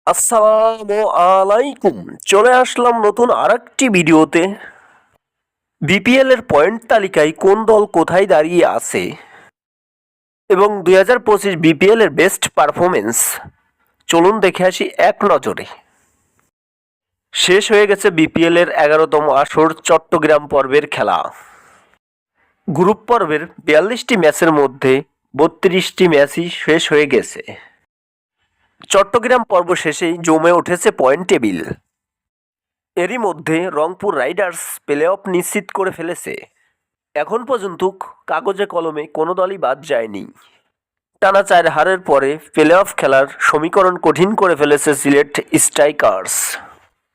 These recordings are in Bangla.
আসসালামু আলাইকুম। চলে আসলাম নতুন আরেকটি ভিডিওতে। বিপিএল এর পয়েন্ট তালিকায় কোন দল কোথায় দাঁড়িয়ে আছে এবং 2025 বিপিএল এর বেস্ট পারফরমেন্স চলুন দেখে আসি এক নজরে। শেষ হয়ে গেছে বিপিএল এর 11তম আসর চট্টগ্রাম পর্বের খেলা। গ্রুপ পর্বের 42টি ম্যাচের মধ্যে 32টি ম্যাচই শেষ হয়ে গেছে। চট্টগ্রাম পর্ব শেষেই জমে উঠেছে পয়েন্ট টেবিল। এরই মধ্যে রংপুর রাইডার্স প্লে অফ নিশ্চিত করে ফেলেছে। এখন পর্যন্ত কাগজে কলমে কোনো দলই বাদ যায়নি। টানা 4 হারের পরে প্লে অফ খেলার সমীকরণ কঠিন করে ফেলেছে সিলেট স্ট্রাইকার্স।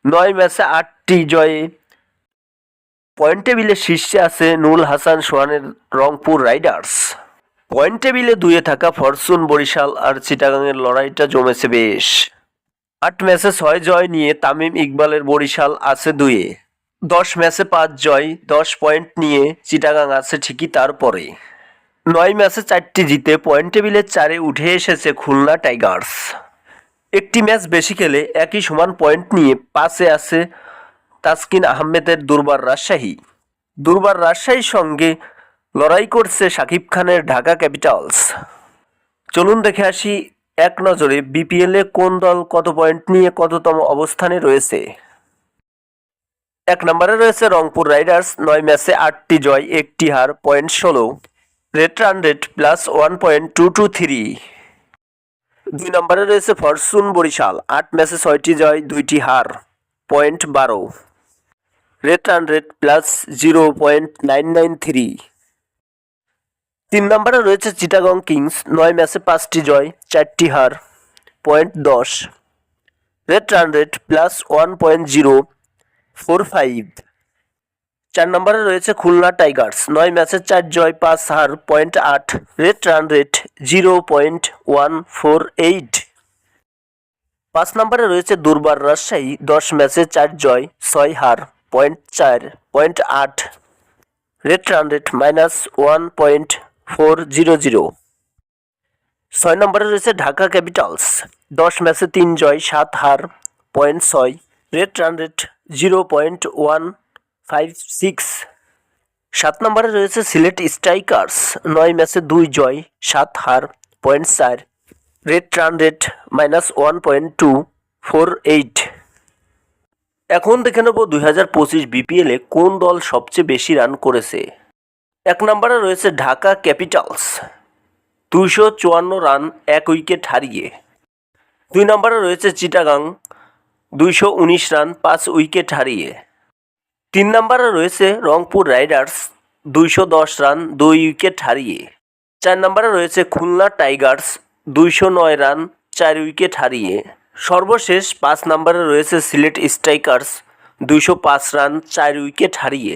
9 ম্যাচে 8টি জয়ে পয়েন্ট টেবিলে শীর্ষে আছে নুরুল হাসান সোহানের রংপুর রাইডার্স। পয়েন্ট টেবিলে 2-এ থাকা ফরচুন বরিশাল আর চিটাগাংয়ের লড়াইটা জমেছে বেশ। 8 ম্যাচে 6 জয় নিয়ে তামিম ইকবালের বরিশাল আছে 2-এ। 10 ম্যাচে 5 জয় 10 পয়েন্ট নিয়ে চিটাগাং আছে ঠিকই তারপরে। 9 ম্যাচে 4টি জিতে পয়েন্ট টেবিলে 4-এ উঠে এসেছে খুলনা টাইগার্স। একটি ম্যাচ বেশি খেলে একই সমান পয়েন্ট নিয়ে 5-এ আছে তাসকিন আহমেদের দুর্বার রাজশাহী। দুর্বার রাজশাহীর সঙ্গে লড়াই করছে শাকিব খানের ঢাকা ক্যাপিটালস। চলুন দেখে আসি এক নজরে বিপিএলে কোন দল কত পয়েন্ট নিয়ে কততম অবস্থানে রয়েছে। 1 নম্বরে রয়েছে রংপুর রাইডার্স। 9 ম্যাচে 8টি জয় 1টি হার, পয়েন্ট 16, রেট রান রেট +1.223। 2 নম্বরে রয়েছে ফরচুন বরিশাল। 8 ম্যাচে 6টি জয় 2টি হার, পয়েন্ট 12, রেট রান রেট +0.993। 3 নম্বরে রয়েছে চিটাগং কিংস। 9 ম্যাচে 5টি জয় 4টি হার, পয়েন্ট 10, রেট রান রেট +1.045। 4 নম্বরে রয়েছে খুলনা টাইগার্স। 9 ম্যাচে 4 জয় 5 হার, পয়েন্ট 8, রেট রান রেট 0.148। 5 নম্বরে রয়েছে দুর্বার রাজশাহী। 10 ম্যাচে 4 জয় 6 হার, point 4, point 8, rate run rate -1.400। 6 নম্বরে রয়েছে ঢাকা ক্যাপিটালস। 10 ম্যাচে 3 জয় 7 হার, পয়েন্ট 6, রেট রান রেট 0.156। 7 নম্বরে রয়েছে সিলেট স্ট্রাইকার্স। 9 ম্যাচে 2 জয় 7 হার, পয়েন্ট 4, রেট রান রেট -1.248। এখন দেখে নেব 2025 বিপিএলে কোন দল সবচেয়ে বেশি রান করেছে। 1 নম্বরে রয়েছে ঢাকা ক্যাপিটালস, 254 রান 1 উইকেট হারিয়ে। 2 নম্বরে রয়েছে চিটাগাং, 219 রান 5 উইকেট হারিয়ে। 3 নম্বরে রয়েছে রংপুর রাইডার্স, 210 রান 2 উইকেট হারিয়ে। 4 নম্বরে রয়েছে খুলনা টাইগার্স, 209 রান 4 উইকেট হারিয়ে। সর্বশেষ 5 নম্বরে রয়েছে সিলেট স্ট্রাইকার্স, 205 রান 4 উইকেট হারিয়ে।